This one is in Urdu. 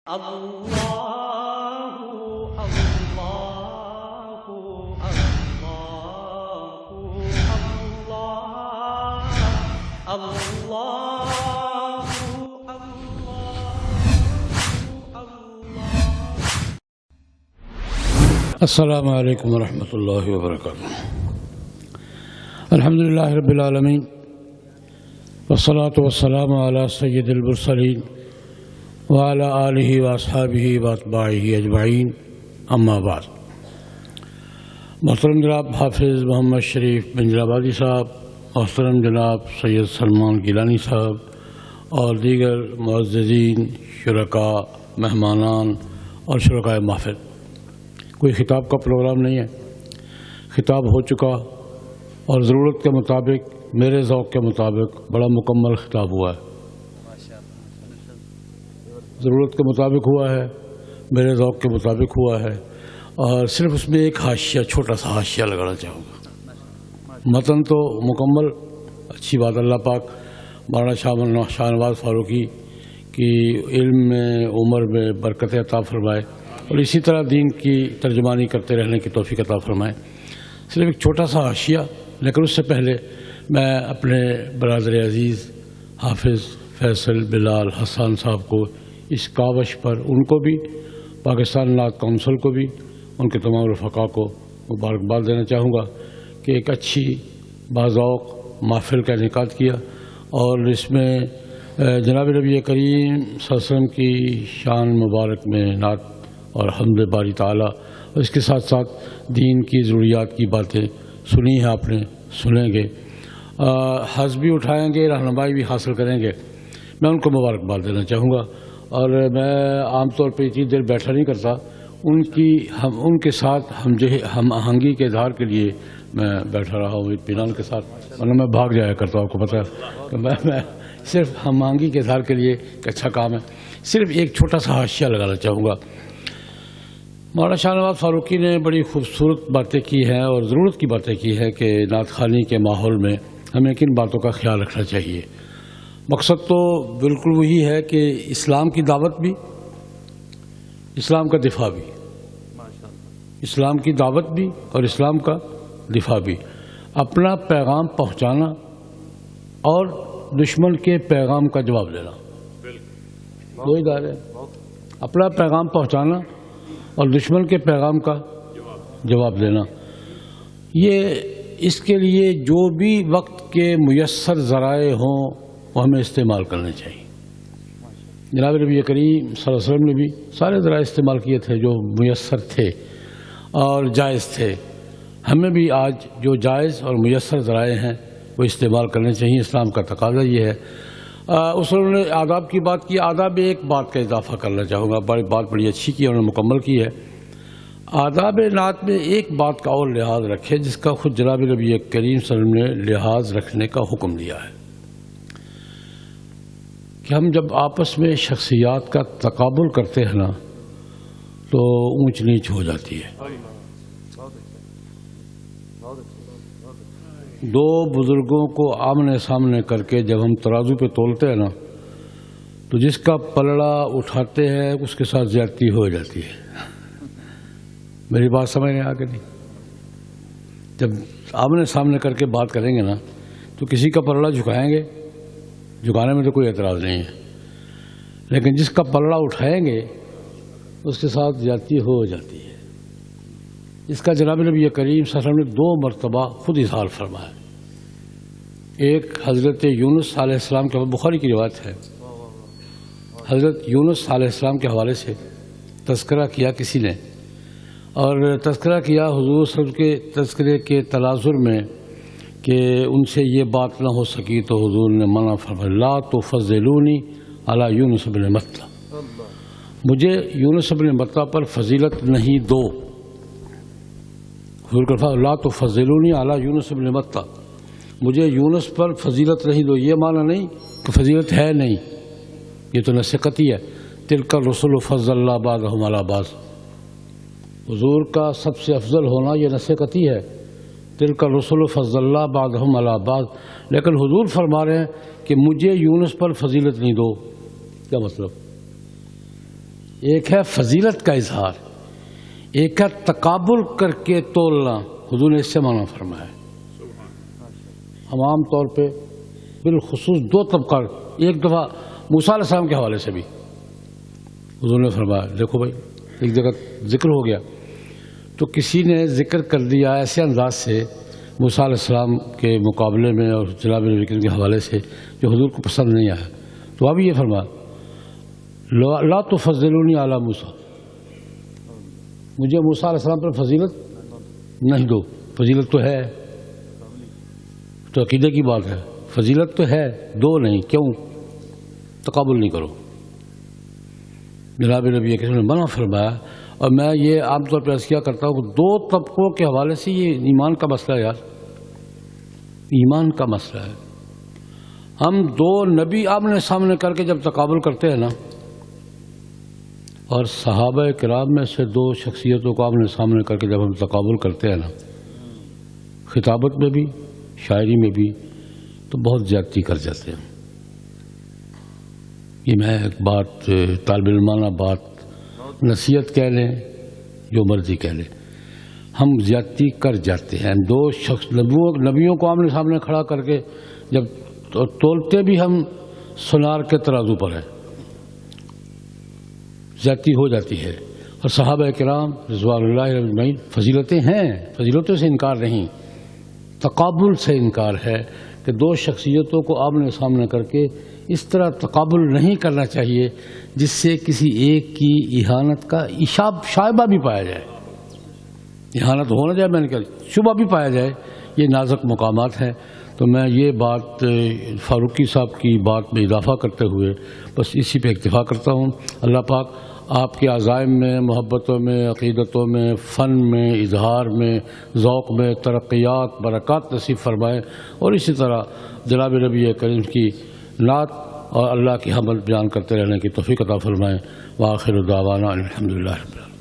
اللہ اللہ اللہ اللہ۔ السلام علیکم ورحمۃ اللہ وبرکاتہ۔ الحمدللہ رب العالمین والصلاة والسلام علی سید المرسلین وعلی آلہ واصحابہ واتباعہ اجمعین، اما بعد۔ محترم جناب حافظ محمد شریف بنجرآبادی صاحب، محترم جناب سید سلمان گیلانی صاحب اور دیگر معززین، شرکاء، مہمانان اور شرکاء محفل، کوئی خطاب کا پروگرام نہیں ہے، خطاب ہو چکا اور ضرورت کے مطابق، میرے ذوق کے مطابق بڑا مکمل خطاب ہوا ہے، ضرورت کے مطابق ہوا ہے، میرے ذوق کے مطابق ہوا ہے، اور صرف اس میں ایک حاشیہ، چھوٹا سا حاشیہ لگانا چاہوں گا۔ متن تو مکمل، اچھی بات، اللہ پاک مولانا شاہ نواز فاروقی کی علم میں، عمر میں برکت عطا فرمائے اور اسی طرح دین کی ترجمانی کرتے رہنے کی توفیق عطا فرمائے۔ صرف ایک چھوٹا سا حاشیہ، لیکن اس سے پہلے میں اپنے برادر عزیز حافظ فیصل بلال حسان صاحب کو اس کاوش پر، ان کو بھی، پاکستان نعت کونسل کو بھی، ان کے تمام رفقا کو مبارکباد دینا چاہوں گا کہ ایک اچھی باذوق محفل کا انعقاد کیا، اور اس میں جناب نبی کریم صلی اللہ علیہ وسلم کی شان مبارک میں نعت اور حمد باری تعالیٰ، اور اس کے ساتھ ساتھ دین کی ضروریات کی باتیں سنی ہیں آپ نے، سنیں گے، حظ بھی اٹھائیں گے، رہنمائی بھی حاصل کریں گے، میں ان کو مبارکباد دینا چاہوں گا۔ اور میں عام طور پہ اتنی دیر بیٹھا نہیں کرتا، ان کے ساتھ ہم آہنگی کے اظہار کے لیے میں بیٹھا رہا ہوں اطمینان کے ساتھ، ورنہ میں بھاگ جایا کرتا ہوں، آپ کو پتہ ہے کہ میں صرف ہم آہنگی کے اظہار کے لیے ایک اچھا کام ہے۔ صرف ایک چھوٹا سا حاشیہ لگانا چاہوں گا۔ مولانا شاہ نواز فاروقی نے بڑی خوبصورت باتیں کی ہیں اور ضرورت کی باتیں کی ہیں کہ نعت خوانی کے ماحول میں ہمیں کن باتوں کا خیال رکھنا چاہیے۔ مقصد تو بالکل وہی ہے کہ اسلام کی دعوت بھی، اسلام کا دفاع بھی، اسلام کی دعوت بھی اور اسلام کا دفاع بھی، اپنا پیغام پہنچانا اور دشمن کے پیغام کا جواب دینا، دو ادارے، اپنا پیغام پہنچانا اور دشمن کے پیغام کا جواب دینا۔ یہ اس کے لیے جو بھی وقت کے میسر ذرائع ہوں وہ ہمیں استعمال کرنے چاہیے۔ جناب نبی کریم صلی اللہ علیہ وسلم نے بھی سارے ذرائع استعمال کیے تھے جو میسر تھے اور جائز تھے، ہمیں بھی آج جو جائز اور میسر ذرائع ہیں وہ استعمال کرنے چاہیے، اسلام کا تقاضا یہ ہے۔ اس نے آداب کی بات کی، آداب میں ایک بات کا اضافہ کرنا چاہوں گا، بات بڑی اچھی کی، انہوں نے مکمل کی ہے۔ آداب نعت میں ایک بات کا اور لحاظ رکھے جس کا خود جناب نبی کریم صلی اللہ علیہ وسلم نے لحاظ رکھنے کا حکم دیا ہے، کہ ہم جب آپس میں شخصیات کا تقابل کرتے ہیں نا تو اونچ نیچ ہو جاتی ہے۔ دو بزرگوں کو آمنے سامنے کر کے جب ہم ترازو پہ تولتے ہیں نا تو جس کا پلڑا اٹھاتے ہیں اس کے ساتھ زیادتی ہو جاتی ہے۔ میری بات سمجھ نہیں آگے نہیں؟ جب آمنے سامنے کر کے بات کریں گے نا تو کسی کا پلڑا جھکائیں گے، جھکانے میں تو کوئی اعتراض نہیں ہے، لیکن جس کا پلڑا اٹھائیں گے اس کے ساتھ زیادتی ہو جاتی ہے۔ اس کا جناب نبی کریم صلی اللہ علیہ وسلم نے دو مرتبہ خود اظہار فرمایا۔ ایک حضرت یونس علیہ السلام کے، بخاری کی روایت ہے، حضرت یونس علیہ السلام کے حوالے سے تذکرہ کیا کسی نے، اور تذکرہ کیا حضور صلی اللہ علیہ وسلم کے تذکرے کے تناظر میں کہ ان سے یہ بات نہ ہو سکی تو حضور نے منع فرمایا، لا تفضلونی علی یونس بن متہ، مجھے یونس بن متہ پر فضیلت نہیں دو۔ حضور کا فرمان، لا تفضلونی علی یونس بن متہ، مجھے یونس پر فضیلت نہیں دو، یہ معنی نہیں کہ فضیلت ہے نہیں، یہ تو نصیحتی ہے۔ تلک الرسل فضل اللہ بعضهم علی بعض، حضور کا سب سے افضل ہونا یہ نصیحتی ہے۔ تلک الرسل فضل اللہ بعضهم علی بعض، لیکن حضور فرما رہے ہیں کہ مجھے یونس پر فضیلت نہیں دو، کیا مطلب؟ ایک ہے فضیلت کا اظہار، ایک ہے تقابل کر کے تولنا. حضور نے اس سے معنی فرمایا. ہم عام طور پہ بالخصوص دو طبقہ، ایک دفعہ موسیٰ علیہ السلام کے حوالے سے بھی حضور نے فرمایا، دیکھو بھائی ایک جگہ ذکر ہو گیا تو کسی نے ذکر کر دیا ایسے انداز سے موسیٰ علیہ السلام کے مقابلے میں اور جناب نبی کریم کے حوالے سے جو حضور کو پسند نہیں آیا، تو اب یہ فرمایا لا تفضلونی علی موسیٰ، مجھے موسیٰ علیہ السلام پر فضیلت نہیں دو. فضیلت تو ہے، تو عقیدے کی بات ہے، فضیلت تو ہے، دو نہیں. کیوں؟ تقابل نہیں کرو. جناب نبی کریم نے منع فرمایا. اور میں یہ عام طور پہ عرض کیا کرتا ہوں کہ دو طبقوں کے حوالے سے یہ ایمان کا مسئلہ ہے یار، ایمان کا مسئلہ ہے. ہم دو نبی آمنے سامنے کر کے جب تقابل کرتے ہیں نا، اور صحابہ کرام میں سے دو شخصیتوں کو آمنے سامنے کر کے جب ہم تقابل کرتے ہیں نا، خطابت میں بھی شاعری میں بھی، تو بہت زیادتی کر جاتے ہیں. یہ میں ایک بات طالب علمانہ بات، نصیحت کہہ لیں جو مرضی کہہ لیں، ہم زیادتی کر جاتے ہیں. دو شخص نبیوں کو آمنے سامنے کھڑا کر کے جب تولتے بھی ہم سونار کے ترازو پر ہیں، زیادتی ہو جاتی ہے. اور صحابہ کرام رضوان اللہ اجمعین فضیلتیں ہیں، فضیلتوں سے انکار نہیں، تقابل سے انکار ہے کہ دو شخصیتوں کو آمنے سامنے کر کے اس طرح تقابل نہیں کرنا چاہیے جس سے کسی ایک کی اہانت کا شائبہ بھی پایا جائے. اہانت ہو نہ جائے، میں نے کہا شبہ بھی پایا جائے. یہ نازک مقامات ہیں. تو میں یہ بات فاروقی صاحب کی بات میں اضافہ کرتے ہوئے بس اسی پہ اکتفا کرتا ہوں. اللہ پاک آپ کے عزائم میں، محبتوں میں، عقیدتوں میں، فن میں، اظہار میں، ذوق میں ترقیات، برکات نصیب فرمائے، اور اسی طرح جناب نبی کریم کی نعت اور اللہ کی حمد بیان کرتے رہنے کی توفیق عطا فرمائے. وآخر دعوانا الحمدللہ رب العالمین.